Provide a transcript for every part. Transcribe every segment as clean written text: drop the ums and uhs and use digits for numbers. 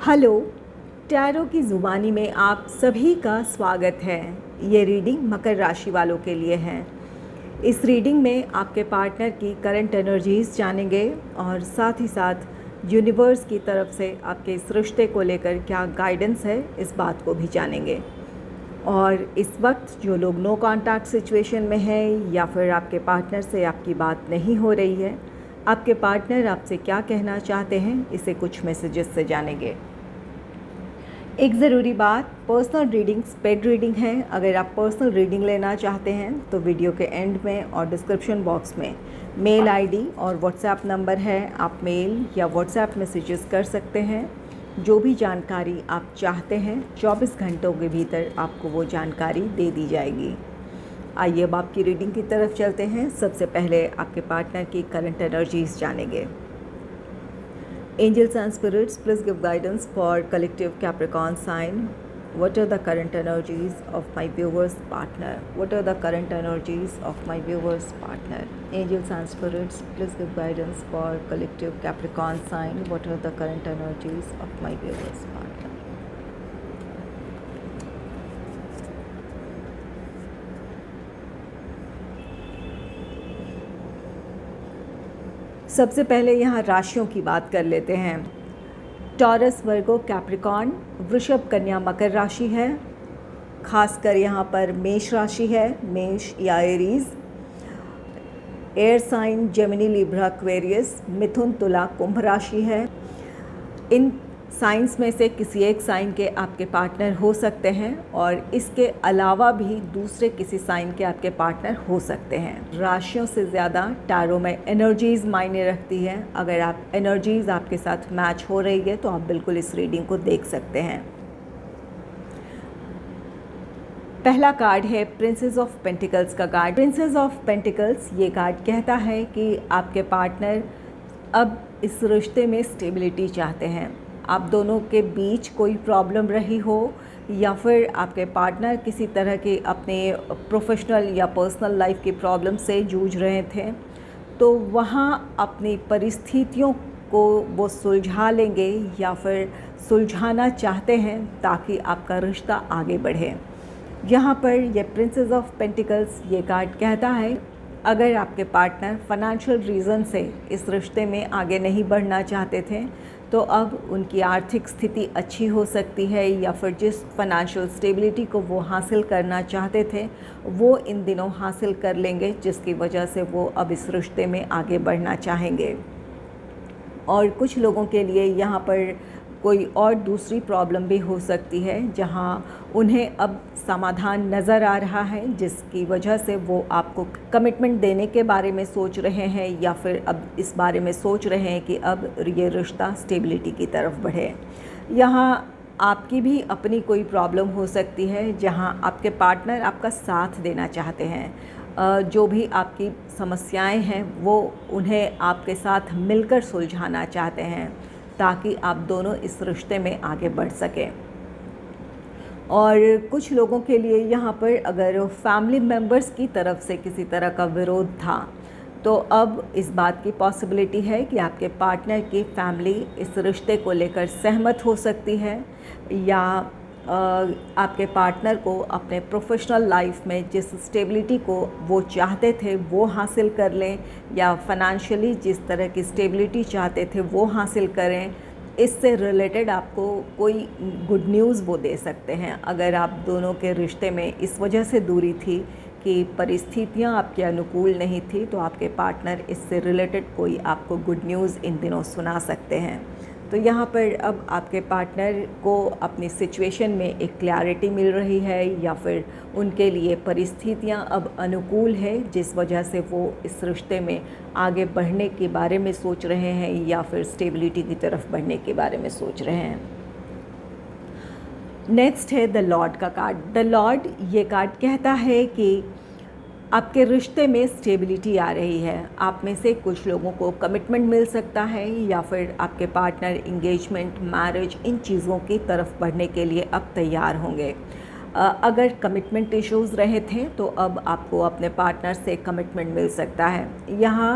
Hello, tarot की ज़ुबानी में आप सभी का स्वागत है। ये रीडिंग मकर राशि वालों के लिए है। इस रीडिंग में आपके पार्टनर की करंट एनर्जीज़ जानेंगे और साथ ही साथ यूनिवर्स की तरफ से आपके इस रिश्ते को लेकर क्या गाइडेंस है, इस बात को भी जानेंगे। और इस वक्त जो लोग नो कॉन्टैक्ट सिचुएशन में हैं या फिर आपके पार्टनर से आपकी बात नहीं हो रही है, आपके पार्टनर आपसे क्या कहना चाहते हैं, इसे कुछ मैसेजेस से जानेंगे। एक ज़रूरी बात, पर्सनल रीडिंग पेड रीडिंग है। अगर आप पर्सनल रीडिंग लेना चाहते हैं तो वीडियो के एंड में और डिस्क्रिप्शन बॉक्स में मेल आईडी और व्हाट्सएप नंबर है, आप मेल या व्हाट्सएप मैसेजेस कर सकते हैं। जो भी जानकारी आप चाहते हैं 24 घंटों के भीतर आपको वो जानकारी दे दी जाएगी। आइए अब आपकी रीडिंग की तरफ चलते हैं। सबसे पहले आपके पार्टनर की करंट एनर्जीज जानेंगे। Angels and spirits, please give guidance for collective Capricorn sign. What are the current energies of my viewer's partner? What are the current energies of my viewer's partner? Angels and spirits, please give guidance for collective Capricorn sign. What are the current energies of my viewer's partner? सबसे पहले यहाँ राशियों की बात कर लेते हैं। Taurus, वर्गो, Capricorn, वृषभ, कन्या, मकर राशि है। खासकर यहाँ पर मेष राशि है, मेष या Aries. Air sign Gemini, Libra, Aquarius, मिथुन, तुला, कुंभ राशि है। इन साइंस में से किसी एक साइन के आपके पार्टनर हो सकते हैं और इसके अलावा भी दूसरे किसी साइन के आपके पार्टनर हो सकते हैं। राशियों से ज़्यादा टैरो में एनर्जीज़ मायने रखती है। अगर आप एनर्जीज़ आपके साथ मैच हो रही है तो आप बिल्कुल इस रीडिंग को देख सकते हैं। पहला कार्ड है प्रिंसेस ऑफ पेंटिकल्स का कार्ड। प्रिंसेस ऑफ पेंटिकल्स ये कार्ड कहता है कि आपके पार्टनर अब इस रिश्ते में स्टेबिलिटी चाहते हैं। आप दोनों के बीच कोई प्रॉब्लम रही हो या फिर आपके पार्टनर किसी तरह के अपने प्रोफेशनल या पर्सनल लाइफ की प्रॉब्लम से जूझ रहे थे, तो वहाँ अपनी परिस्थितियों को वो सुलझा लेंगे या फिर सुलझाना चाहते हैं ताकि आपका रिश्ता आगे बढ़े। यहाँ पर ये प्रिंसेस ऑफ पेंटिकल्स ये कार्ड कहता है, अगर आपके पार्टनर फाइनेंशियल रीज़न से इस रिश्ते में आगे नहीं बढ़ना चाहते थे तो अब उनकी आर्थिक स्थिति अच्छी हो सकती है या फिर जिस फाइनेंशियल स्टेबिलिटी को वो हासिल करना चाहते थे वो इन दिनों हासिल कर लेंगे, जिसकी वजह से वो अब इस रिश्ते में आगे बढ़ना चाहेंगे। और कुछ लोगों के लिए यहाँ पर कोई और दूसरी प्रॉब्लम भी हो सकती है जहाँ उन्हें अब समाधान नज़र आ रहा है, जिसकी वजह से वो आपको कमिटमेंट देने के बारे में सोच रहे हैं या फिर अब इस बारे में सोच रहे हैं कि अब ये रिश्ता स्टेबिलिटी की तरफ बढ़े। यहाँ आपकी भी अपनी कोई प्रॉब्लम हो सकती है जहाँ आपके पार्टनर आपका साथ देना चाहते हैं। जो भी आपकी समस्याएं हैं वो उन्हें आपके साथ मिलकर सुलझाना चाहते हैं ताकि आप दोनों इस रिश्ते में आगे बढ़ सकें। और कुछ लोगों के लिए यहाँ पर अगर फैमिली मेम्बर्स की तरफ से किसी तरह का विरोध था तो अब इस बात की पॉसिबिलिटी है कि आपके पार्टनर की फैमिली इस रिश्ते को लेकर सहमत हो सकती है या आपके पार्टनर को अपने प्रोफेशनल लाइफ में जिस स्टेबिलिटी को वो चाहते थे वो हासिल कर लें या फाइनेंशियली जिस तरह की स्टेबिलिटी चाहते थे वो हासिल करें। इससे रिलेटेड आपको कोई गुड न्यूज़ वो दे सकते हैं। अगर आप दोनों के रिश्ते में इस वजह से दूरी थी कि परिस्थितियां आपके अनुकूल नहीं थी तो आपके पार्टनर इससे रिलेटेड कोई आपको गुड न्यूज़ इन दिनों सुना सकते हैं। तो यहाँ पर अब आपके पार्टनर को अपनी सिचुएशन में एक क्लैरिटी मिल रही है या फिर उनके लिए परिस्थितियाँ अब अनुकूल है, जिस वजह से वो इस रिश्ते में आगे बढ़ने के बारे में सोच रहे हैं या फिर स्टेबिलिटी की तरफ बढ़ने के बारे में सोच रहे हैं। नेक्स्ट है द लॉर्ड का कार्ड। द लॉर्ड ये कार्ड कहता है कि आपके रिश्ते में स्टेबिलिटी आ रही है। आप में से कुछ लोगों को कमिटमेंट मिल सकता है या फिर आपके पार्टनर इंगेजमेंट, मैरिज, इन चीज़ों की तरफ बढ़ने के लिए अब तैयार होंगे। अगर कमिटमेंट इश्यूज़ रहे थे तो अब आपको अपने पार्टनर से कमिटमेंट मिल सकता है। यहाँ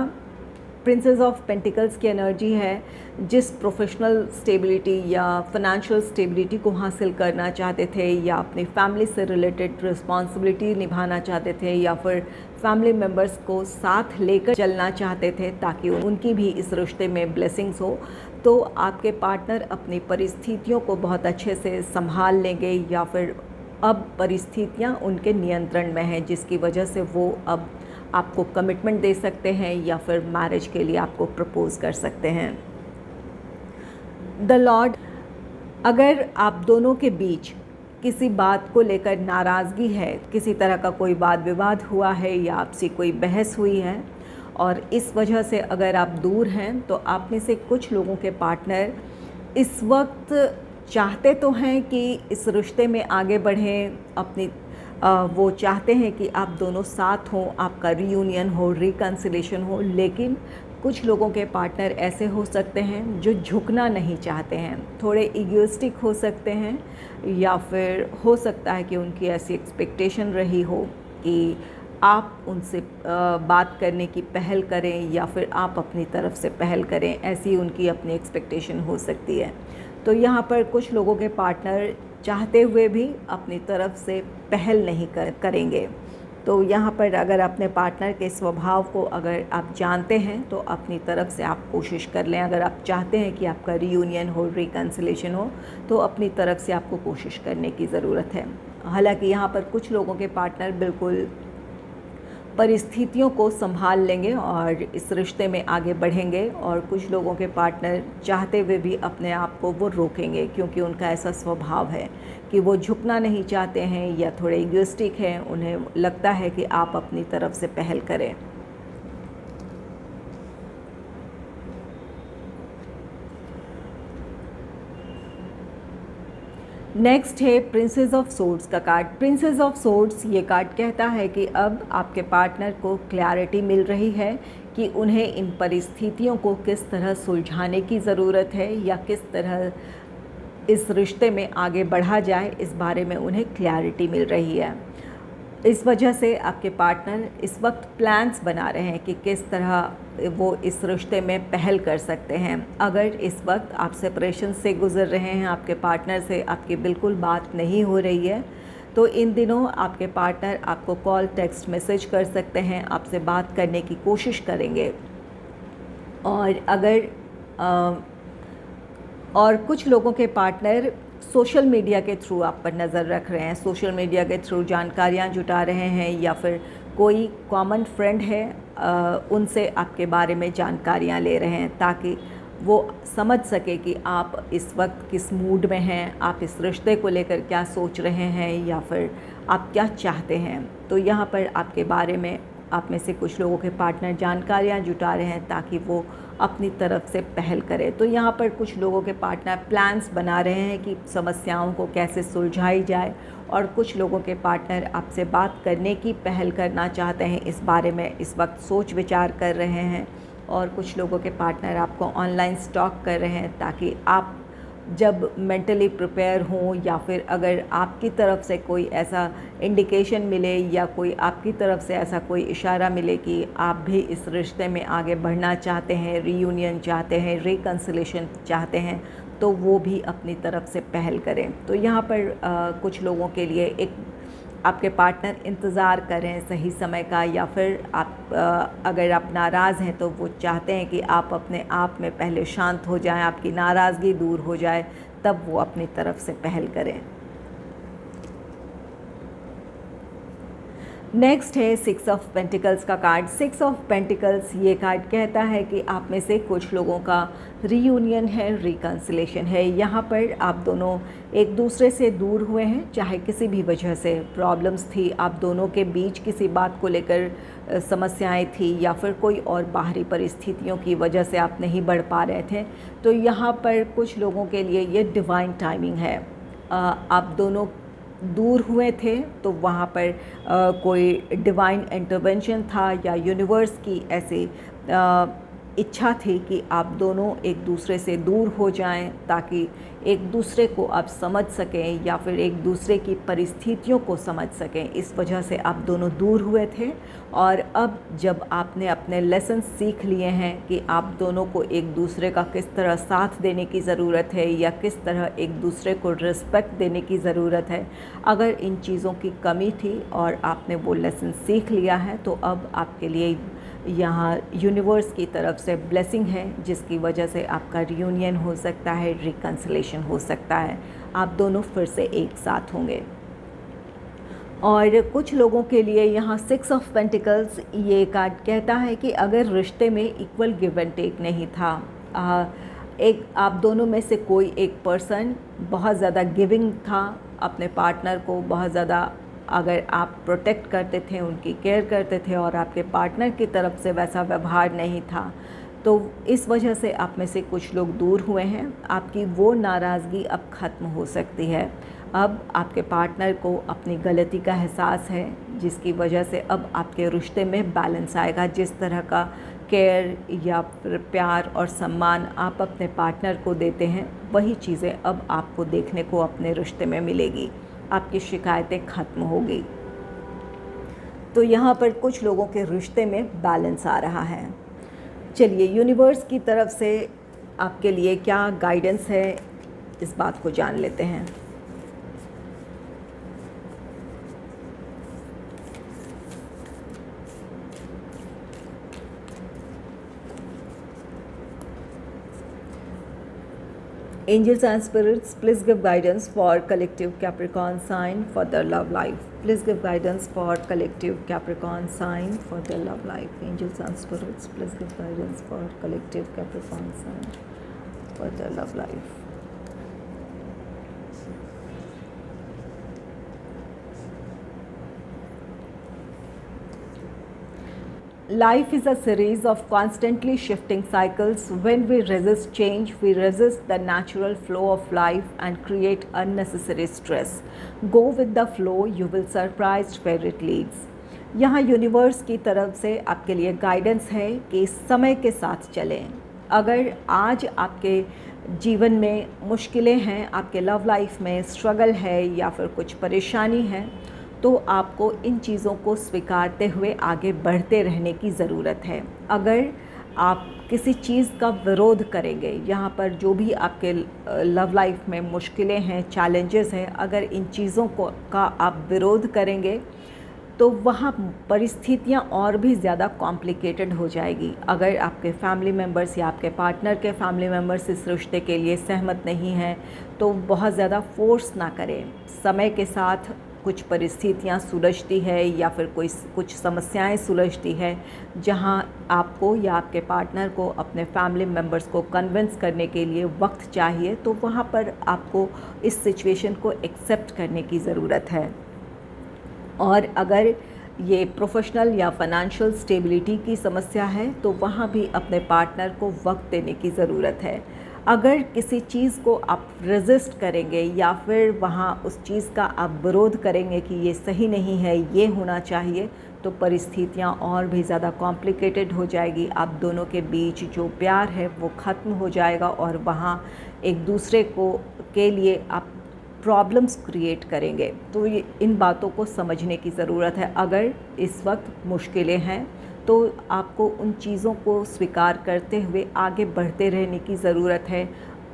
प्रिंसेस ऑफ पेंटिकल्स की एनर्जी है, जिस प्रोफेशनल स्टेबिलिटी या फाइनेंशियल स्टेबिलिटी को हासिल करना चाहते थे, या अपनी फैमिली से रिलेटेड रिस्पॉन्सिबिलिटी निभाना चाहते थे, या फिर फैमिली मेम्बर्स को साथ लेकर चलना चाहते थे ताकि उनकी भी इस रिश्ते में ब्लेसिंग्स हो, तो आपके पार्टनर अपनी परिस्थितियों को बहुत अच्छे से संभाल लेंगे, या फिर अब परिस्थितियाँ उनके नियंत्रण में हैं, जिसकी वजह से वो अब आपको कमिटमेंट दे सकते हैं या फिर मैरिज के लिए आपको प्रपोज़ कर सकते हैं। द लॉर्ड, अगर आप दोनों के बीच किसी बात को लेकर नाराज़गी है, किसी तरह का कोई वाद विवाद हुआ है या आपसे कोई बहस हुई है और इस वजह से अगर आप दूर हैं, तो आप में से कुछ लोगों के पार्टनर इस वक्त चाहते तो हैं कि इस रिश्ते में आगे बढ़ें, वो चाहते हैं कि आप दोनों साथ हों, आपका रीयूनियन हो, रिकन्सिलेशन हो, लेकिन कुछ लोगों के पार्टनर ऐसे हो सकते हैं जो झुकना नहीं चाहते हैं, थोड़े इगोइस्टिक हो सकते हैं, या फिर हो सकता है कि उनकी ऐसी एक्सपेक्टेशन रही हो कि आप उनसे बात करने की पहल करें या फिर आप अपनी तरफ से पहल करें, ऐसी उनकी अपनी एक्सपेक्टेशन हो सकती है। तो यहाँ पर कुछ लोगों के पार्टनर चाहते हुए भी अपनी तरफ से पहल नहीं करेंगे। तो यहाँ पर अगर अपने पार्टनर के स्वभाव को अगर आप जानते हैं तो अपनी तरफ से आप कोशिश कर लें। अगर आप चाहते हैं कि आपका रीयूनियन हो, रिकन्सिलेशन हो, तो अपनी तरफ से आपको कोशिश करने की ज़रूरत है। हालांकि यहाँ पर कुछ लोगों के पार्टनर बिल्कुल परिस्थितियों को संभाल लेंगे और इस रिश्ते में आगे बढ़ेंगे, और कुछ लोगों के पार्टनर चाहते हुए भी अपने आप को वो रोकेंगे, क्योंकि उनका ऐसा स्वभाव है कि वो झुकना नहीं चाहते हैं या थोड़े इगोइस्टिक हैं, उन्हें लगता है कि आप अपनी तरफ से पहल करें। नेक्स्ट है प्रिंसेस ऑफ सोर्ड्स का कार्ड। प्रिंसेस ऑफ सोर्ड्स ये कार्ड कहता है कि अब आपके पार्टनर को क्लैरिटी मिल रही है कि उन्हें इन परिस्थितियों को किस तरह सुलझाने की ज़रूरत है या किस तरह इस रिश्ते में आगे बढ़ा जाए, इस बारे में उन्हें क्लैरिटी मिल रही है। इस वजह से आपके पार्टनर इस वक्त प्लान्स बना रहे हैं कि किस तरह वो इस रिश्ते में पहल कर सकते हैं। अगर इस वक्त आप सेपरेशन से गुज़र रहे हैं, आपके पार्टनर से आपकी बिल्कुल बात नहीं हो रही है, तो इन दिनों आपके पार्टनर आपको कॉल, टेक्स्ट मैसेज कर सकते हैं, आपसे बात करने की कोशिश करेंगे। और कुछ लोगों के पार्टनर सोशल मीडिया के थ्रू आप पर नज़र रख रहे हैं, सोशल मीडिया के थ्रू जानकारियाँ जुटा रहे हैं, या फिर कोई कॉमन फ्रेंड है उनसे आपके बारे में जानकारियाँ ले रहे हैं ताकि वो समझ सके कि आप इस वक्त किस मूड में हैं, आप इस रिश्ते को लेकर क्या सोच रहे हैं या फिर आप क्या चाहते हैं। तो यहाँ पर आपके बारे में आप में से कुछ लोगों के पार्टनर जानकारियाँ जुटा रहे हैं ताकि वो अपनी तरफ से पहल करें। तो यहाँ पर कुछ लोगों के पार्टनर प्लान्स बना रहे हैं कि समस्याओं को कैसे सुलझाई जाए, और कुछ लोगों के पार्टनर आपसे बात करने की पहल करना चाहते हैं, इस बारे में इस वक्त सोच विचार कर रहे हैं। और कुछ लोगों के पार्टनर आपको ऑनलाइन स्टॉक कर रहे हैं ताकि आप जब मेंटली प्रिपेयर हों, या फिर अगर आपकी तरफ से कोई ऐसा इंडिकेशन मिले या कोई आपकी तरफ से ऐसा कोई इशारा मिले कि आप भी इस रिश्ते में आगे बढ़ना चाहते हैं, रीयूनियन चाहते हैं, रिकन्सिलेशन चाहते हैं, तो वो भी अपनी तरफ से पहल करें। तो यहाँ पर कुछ लोगों के लिए एक आपके पार्टनर इंतज़ार करें सही समय का, या फिर अगर आप नाराज़ हैं तो वो चाहते हैं कि आप अपने आप में पहले शांत हो जाएं, आपकी नाराज़गी दूर हो जाए, तब वो अपनी तरफ से पहल करें। नेक्स्ट है सिक्स ऑफ पेंटिकल्स का कार्ड। सिक्स ऑफ पेंटिकल्स ये कार्ड कहता है कि आप में से कुछ लोगों का रीयूनियन है, रिकन्सिलेशन है। यहाँ पर आप दोनों एक दूसरे से दूर हुए हैं, चाहे किसी भी वजह से प्रॉब्लम्स थी, आप दोनों के बीच किसी बात को लेकर समस्याएं थी, या फिर कोई और बाहरी परिस्थितियों की वजह से आप नहीं बढ़ पा रहे थे। तो यहाँ पर कुछ लोगों के लिए ये डिवाइन टाइमिंग है। आप दोनों दूर हुए थे तो वहाँ पर कोई डिवाइन इंटरवेंशन था, या यूनिवर्स की ऐसी इच्छा थी कि आप दोनों एक दूसरे से दूर हो जाएं ताकि एक दूसरे को आप समझ सकें या फिर एक दूसरे की परिस्थितियों को समझ सकें। इस वजह से आप दोनों दूर हुए थे और अब जब आपने अपने लेसन सीख लिए हैं कि आप दोनों को एक दूसरे का किस तरह साथ देने की ज़रूरत है या किस तरह एक दूसरे को रिस्पेक्ट देने की ज़रूरत है, अगर इन चीज़ों की कमी थी और आपने वो लेसन सीख लिया है तो अब आपके लिए यहाँ यूनिवर्स की तरफ से ब्लेसिंग है जिसकी वजह से आपका रियूनियन हो सकता है, रिकन्सिलेशन हो सकता है, आप दोनों फिर से एक साथ होंगे। और कुछ लोगों के लिए यहाँ 6 ऑफ पेंटिकल्स ये कार्ड कहता है कि अगर रिश्ते में इक्वल गिव एंड टेक नहीं था, एक आप दोनों में से कोई एक पर्सन बहुत ज़्यादा गिविंग था अपने पार्टनर को, बहुत ज़्यादा अगर आप प्रोटेक्ट करते थे, उनकी केयर करते थे और आपके पार्टनर की तरफ से वैसा व्यवहार नहीं था, तो इस वजह से आप में से कुछ लोग दूर हुए हैं। आपकी वो नाराज़गी अब ख़त्म हो सकती है। अब आपके पार्टनर को अपनी गलती का एहसास है जिसकी वजह से अब आपके रिश्ते में बैलेंस आएगा। जिस तरह का केयर या फिर प्यार और सम्मान आप अपने पार्टनर को देते हैं, वही चीज़ें अब आपको देखने को अपने रिश्ते में मिलेगी। आपकी शिकायतें ख़त्म होगी। तो यहाँ पर कुछ लोगों के रिश्ते में बैलेंस आ रहा है। चलिए यूनिवर्स की तरफ से आपके लिए क्या गाइडेंस है, इस बात को जान लेते हैं। Angels and spirits, please give guidance for collective Capricorn sign for their love life. Please give guidance for collective Capricorn sign for their love life. Angels and spirits, please give guidance for collective Capricorn sign for their love life. Life is a series of constantly shifting cycles. When we resist change, we resist the natural flow of life and create unnecessary stress. Go with the flow, you will surprised where it leads. यहाँ universe की तरफ से आपके लिए guidance है कि समय के साथ चलें। अगर आज आपके जीवन में मुश्किलें हैं, आपके लव लाइफ में स्ट्रगल है या फिर कुछ परेशानी है, तो आपको इन चीज़ों को स्वीकारते हुए आगे बढ़ते रहने की ज़रूरत है। अगर आप किसी चीज़ का विरोध करेंगे, यहाँ पर जो भी आपके लव लाइफ में मुश्किलें हैं, चैलेंजेस हैं, अगर इन चीज़ों को का आप विरोध करेंगे तो वहाँ परिस्थितियाँ और भी ज़्यादा कॉम्प्लिकेटेड हो जाएगी। अगर आपके फैमिली मेम्बर्स या आपके पार्टनर के फैमिली मेम्बर्स इस रिश्ते के लिए सहमत नहीं हैं तो बहुत ज़्यादा फोर्स ना करें। समय के साथ कुछ परिस्थितियाँ सुलझती है या फिर कुछ समस्याएं सुलझती है जहां आपको या आपके पार्टनर को अपने फैमिली मेम्बर्स को कन्विंस करने के लिए वक्त चाहिए, तो वहां पर आपको इस सिचुएशन को एक्सेप्ट करने की ज़रूरत है। और अगर ये प्रोफेशनल या फाइनेंशियल स्टेबिलिटी की समस्या है तो वहाँ भी अपने पार्टनर को वक्त देने की ज़रूरत है। अगर किसी चीज़ को आप रेजिस्ट करेंगे या फिर वहाँ उस चीज़ का आप विरोध करेंगे कि ये सही नहीं है, ये होना चाहिए, तो परिस्थितियाँ और भी ज़्यादा कॉम्प्लिकेटेड हो जाएगी। आप दोनों के बीच जो प्यार है वो ख़त्म हो जाएगा और वहाँ एक दूसरे के लिए आप प्रॉब्लम्स क्रिएट करेंगे। तो ये इन बातों को समझने की ज़रूरत है। अगर इस वक्त मुश्किलें हैं तो आपको उन चीज़ों को स्वीकार करते हुए आगे बढ़ते रहने की ज़रूरत है।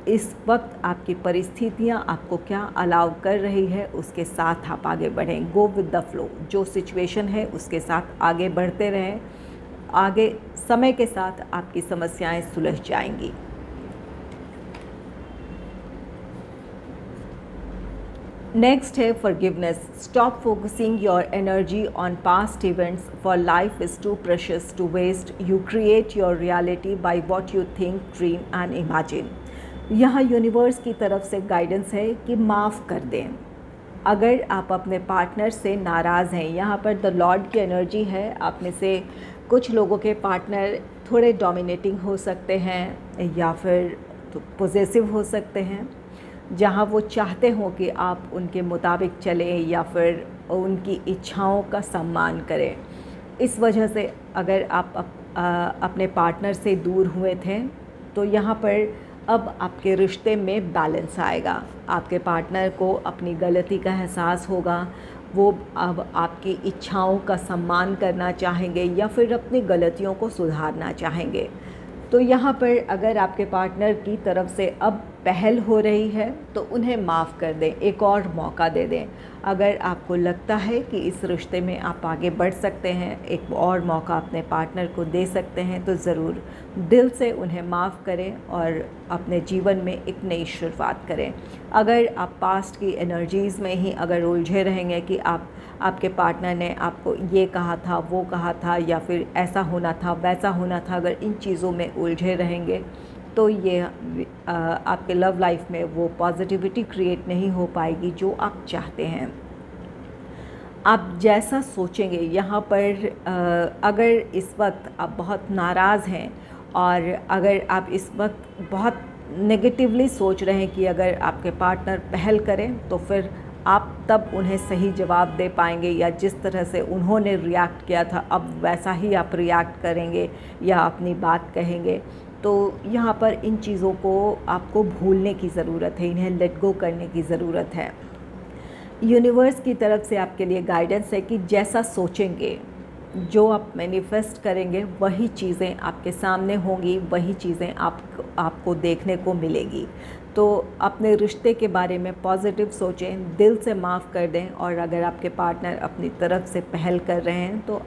इस वक्त आपकी परिस्थितियाँ आपको क्या अलाउ कर रही है उसके साथ आप आगे बढ़ें। गो विद द फ्लो, जो सिचुएशन है उसके साथ आगे बढ़ते रहें। आगे समय के साथ आपकी समस्याएं सुलझ जाएंगी। नेक्स्ट है forgiveness. Stop focusing your energy on past events, for life is too precious to waste. You create your reality by what you think, dream and imagine. यहाँ यूनिवर्स की तरफ से गाइडेंस है कि माफ़ कर दें। अगर आप अपने पार्टनर से नाराज़ हैं, यहाँ पर द लॉर्ड की एनर्जी है। आप में से कुछ लोगों के पार्टनर थोड़े डोमिनेटिंग हो सकते हैं या फिर पॉसेसिव हो सकते हैं, जहाँ वो चाहते हों कि आप उनके मुताबिक चलें या फिर उनकी इच्छाओं का सम्मान करें। इस वजह से अगर आप अपने पार्टनर से दूर हुए थे तो यहाँ पर अब आपके रिश्ते में बैलेंस आएगा। आपके पार्टनर को अपनी गलती का एहसास होगा, वो अब आपकी इच्छाओं का सम्मान करना चाहेंगे या फिर अपनी गलतियों को सुधारना चाहेंगे। तो यहाँ पर अगर आपके पार्टनर की तरफ से अब पहल हो रही है तो उन्हें माफ़ कर दें, एक और मौका दे दें। अगर आपको लगता है कि इस रिश्ते में आप आगे बढ़ सकते हैं, एक और मौका अपने पार्टनर को दे सकते हैं, तो ज़रूर दिल से उन्हें माफ़ करें और अपने जीवन में एक नई शुरुआत करें। अगर आप पास्ट की एनर्जीज़ में ही अगर उलझे रहेंगे कि आपके पार्टनर ने आपको ये कहा था, वो कहा था, या फिर ऐसा होना था, वैसा होना था, अगर इन चीज़ों में उलझे रहेंगे तो ये आपके लव लाइफ में वो पॉजिटिविटी क्रिएट नहीं हो पाएगी जो आप चाहते हैं। आप जैसा सोचेंगे, यहाँ पर अगर इस वक्त आप बहुत नाराज़ हैं और अगर आप इस वक्त बहुत नेगेटिवली सोच रहे हैं कि अगर आपके पार्टनर पहल करें तो फिर आप तब उन्हें सही जवाब दे पाएंगे, या जिस तरह से उन्होंने रिएक्ट किया था अब वैसा ही आप रिएक्ट करेंगे या अपनी बात कहेंगे। तो यहाँ पर इन चीज़ों को आपको भूलने की ज़रूरत है, इन्हें लेट गो करने की ज़रूरत है। यूनिवर्स की तरफ से आपके लिए गाइडेंस है कि जैसा सोचेंगे, जो आप मैनिफेस्ट करेंगे, वही चीज़ें आपके सामने होंगी, वही चीज़ें आपको देखने को मिलेगी। तो अपने रिश्ते के बारे में पॉजिटिव सोचें, दिल से माफ़ कर दें, और अगर आपके पार्टनर अपनी तरफ से पहल कर रहे हैं तो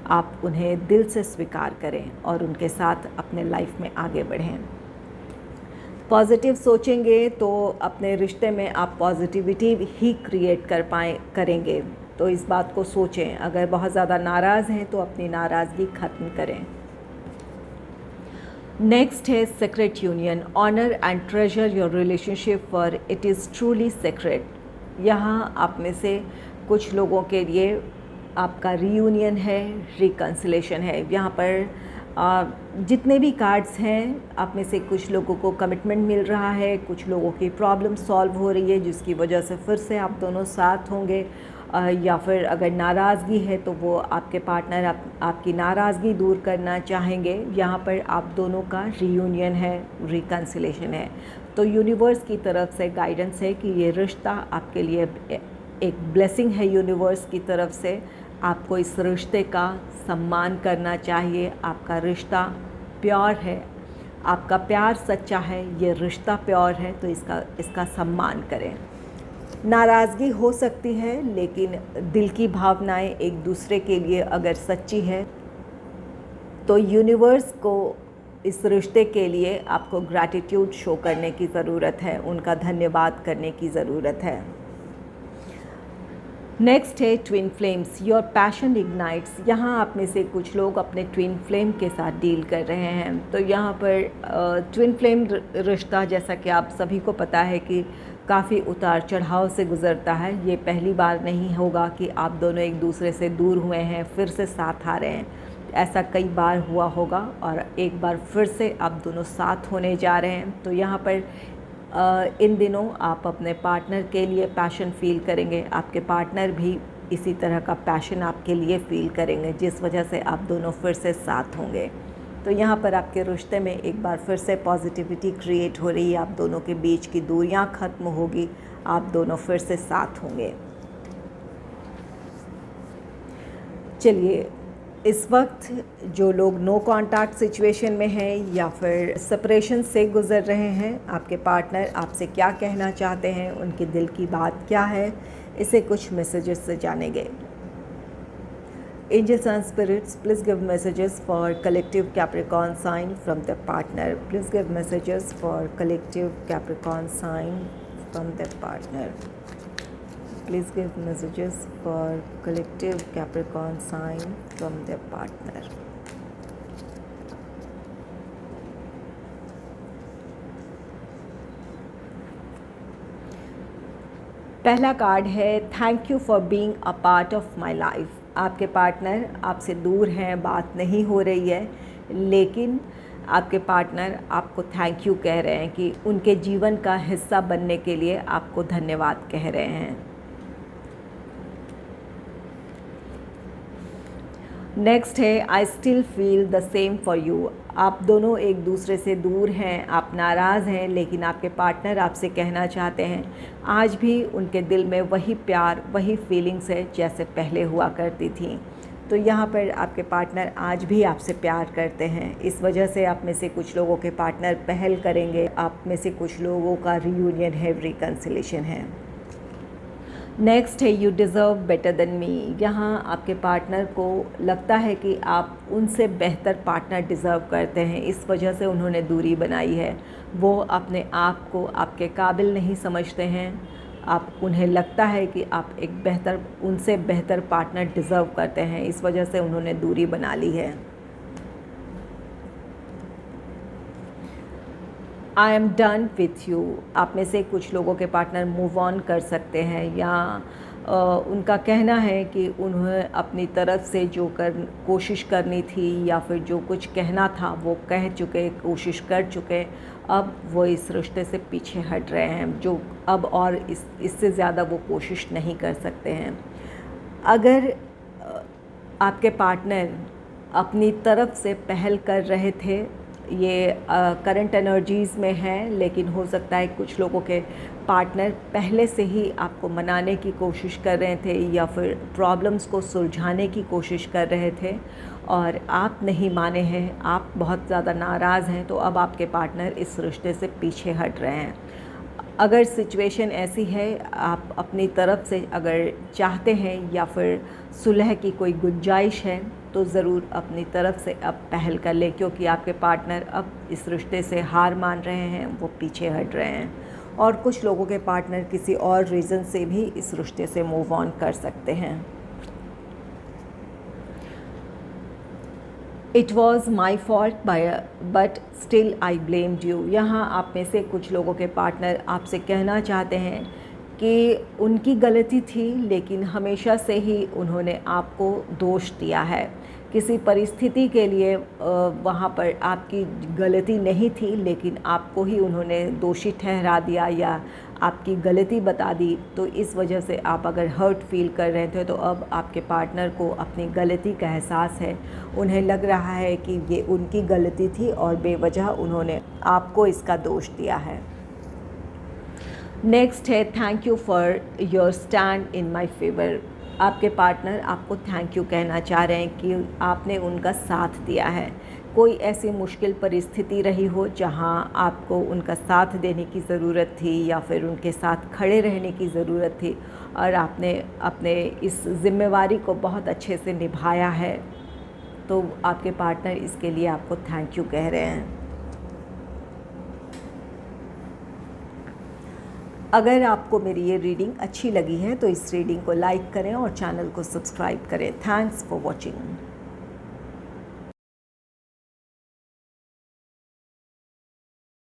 आप उन्हें दिल से स्वीकार करें और उनके साथ अपने लाइफ में आगे बढ़ें। पॉजिटिव सोचेंगे तो अपने रिश्ते में आप पॉजिटिविटी ही क्रिएट करेंगे। तो इस बात को सोचें। अगर बहुत ज़्यादा नाराज़ हैं तो अपनी नाराज़गी ख़त्म करें। नेक्स्ट है secret union. Honour and treasure your relationship for it is truly secret. यहाँ आप में से कुछ लोगों के लिए आपका रीयूनियन है, रिकन्सिलेशन है। यहाँ पर जितने भी कार्ड्स हैं, आप में से कुछ लोगों को कमिटमेंट मिल रहा है, कुछ लोगों की प्रॉब्लम सॉल्व हो रही है जिसकी वजह से फिर से आप दोनों साथ होंगे, या फिर अगर नाराज़गी है तो वो आपके पार्टनर आपकी नाराज़गी दूर करना चाहेंगे। यहाँ पर आप दोनों का रीयूनियन है, रिकन्सिलेशन है। तो यूनिवर्स की तरफ से गाइडेंस है कि ये रिश्ता आपके लिए एक ब्लेसिंग है। यूनिवर्स की तरफ से आपको इस रिश्ते का सम्मान करना चाहिए। आपका रिश्ता प्योर है, आपका प्यार सच्चा है, ये रिश्ता प्योर है, तो इसका सम्मान करें। नाराज़गी हो सकती है, लेकिन दिल की भावनाएं एक दूसरे के लिए अगर सच्ची है तो यूनिवर्स को इस रिश्ते के लिए आपको ग्रैटिट्यूड शो करने की ज़रूरत है, उनका धन्यवाद करने की ज़रूरत है। नेक्स्ट है twin flames. Your passion ignites. यहाँ आप में से कुछ लोग अपने ट्विन फ्लेम के साथ डील कर रहे हैं। तो यहाँ पर ट्विन फ्लेम रिश्ता, जैसा कि आप सभी को पता है कि काफ़ी उतार चढ़ाव से गुज़रता है। ये पहली बार नहीं होगा कि आप दोनों एक दूसरे से दूर हुए हैं फिर से साथ आ रहे हैं। ऐसा कई बार हुआ होगा और एक बार फिर से आप दोनों साथ होने जा रहे हैं। तो यहाँ पर इन दिनों आप अपने पार्टनर के लिए पैशन फ़ील करेंगे, आपके पार्टनर भी इसी तरह का पैशन आपके लिए फ़ील करेंगे, जिस वजह से आप दोनों फिर से साथ होंगे। तो यहाँ पर आपके रिश्ते में एक बार फिर से पॉजिटिविटी क्रिएट हो रही है, आप दोनों के बीच की दूरियाँ ख़त्म होगी, आप दोनों फिर से साथ होंगे। चलिए, इस वक्त जो लोग नो कॉन्टैक्ट सिचुएशन में हैं या फिर सेपरेशन से गुज़र रहे हैं, आपके पार्टनर आपसे क्या कहना चाहते हैं, उनके दिल की बात क्या है, इसे कुछ मैसेजेस से जानेंगे। Angels and spirits, please give messages for collective Capricorn sign from the partner. Please give messages for collective Capricorn sign from the partner. Please give messages for collective Capricorn sign from the partner. पहला card है thank you for being a part of my life. आपके partner आपसे दूर हैं, बात नहीं हो रही है, लेकिन आपके पार्टनर आपको थैंक यू कह रहे हैं कि उनके जीवन का हिस्सा बनने के लिए आपको धन्यवाद कह रहे हैं। नेक्स्ट है I still feel the same for you. आप दोनों एक दूसरे से दूर हैं, आप नाराज़ हैं, लेकिन आपके पार्टनर आपसे कहना चाहते हैं आज भी उनके दिल में वही प्यार, वही फीलिंग्स है जैसे पहले हुआ करती थी। तो यहाँ पर आपके पार्टनर आज भी आपसे प्यार करते हैं। इस वजह से आप में से कुछ लोगों के पार्टनर पहल करेंगे, आप में से कुछ लोगों का रियूनियन है, रिकन्सिलेशन है। नेक्स्ट है you deserve better than me. यहाँ आपके पार्टनर को लगता है कि आप उनसे बेहतर पार्टनर डिज़र्व करते हैं, इस वजह से उन्होंने दूरी बनाई है। वो अपने आप को आपके काबिल नहीं समझते हैं, उन्हें लगता है कि आप उनसे बेहतर पार्टनर डिज़र्व करते हैं, इस वजह से उन्होंने दूरी बना ली है। I am done with you. आप में से कुछ लोगों के पार्टनर मूव ऑन कर सकते हैं, या उनका कहना है कि उन्हें अपनी तरफ से जो कोशिश करनी थी या फिर जो कुछ कहना था वो कह चुके, कोशिश कर चुके, अब वो इस रिश्ते से पीछे हट रहे हैं, जो अब और इससे ज़्यादा वो कोशिश नहीं कर सकते हैं। अगर आपके पार्टनर अपनी तरफ से पहल कर रहे थे, ये करंट एनर्जीज़ में है, लेकिन हो सकता है कुछ लोगों के पार्टनर पहले से ही आपको मनाने की कोशिश कर रहे थे या फिर प्रॉब्लम्स को सुलझाने की कोशिश कर रहे थे और आप नहीं माने हैं, आप बहुत ज़्यादा नाराज़ हैं, तो अब आपके पार्टनर इस रिश्ते से पीछे हट रहे हैं। अगर सिचुएशन ऐसी है, आप अपनी तरफ से अगर चाहते हैं या फिर सुलह की कोई गुंजाइश है तो ज़रूर अपनी तरफ से अब पहल कर लें, क्योंकि आपके पार्टनर अब इस रिश्ते से हार मान रहे हैं, वो पीछे हट रहे हैं। और कुछ लोगों के पार्टनर किसी और रीज़न से भी इस रिश्ते से मूव ऑन कर सकते हैं। It was my fault but still I blamed you. यहाँ आप में से कुछ लोगों के पार्टनर आपसे कहना चाहते हैं कि उनकी गलती थी, लेकिन हमेशा से ही उन्होंने आपको दोष दिया है। किसी परिस्थिति के लिए वहाँ पर आपकी गलती नहीं थी, लेकिन आपको ही उन्होंने दोषी ठहरा दिया या आपकी गलती बता दी। तो इस वजह से आप अगर हर्ट फील कर रहे थे, तो अब आपके पार्टनर को अपनी गलती का एहसास है। उन्हें लग रहा है कि ये उनकी गलती थी और बेवजह उन्होंने आपको इसका दोष दिया है। नेक्स्ट है thank you for your stand in my favour. आपके पार्टनर आपको थैंक यू कहना चाह रहे हैं कि आपने उनका साथ दिया है। कोई ऐसी मुश्किल परिस्थिति रही हो जहां आपको उनका साथ देने की ज़रूरत थी या फिर उनके साथ खड़े रहने की ज़रूरत थी, और आपने अपने इस ज़िम्मेवारी को बहुत अच्छे से निभाया है, तो आपके पार्टनर इसके लिए आपको थैंक यू कह रहे हैं। अगर आपको मेरी ये रीडिंग अच्छी लगी है तो इस रीडिंग को लाइक करें और चैनल को सब्सक्राइब करें। Thanks for watching.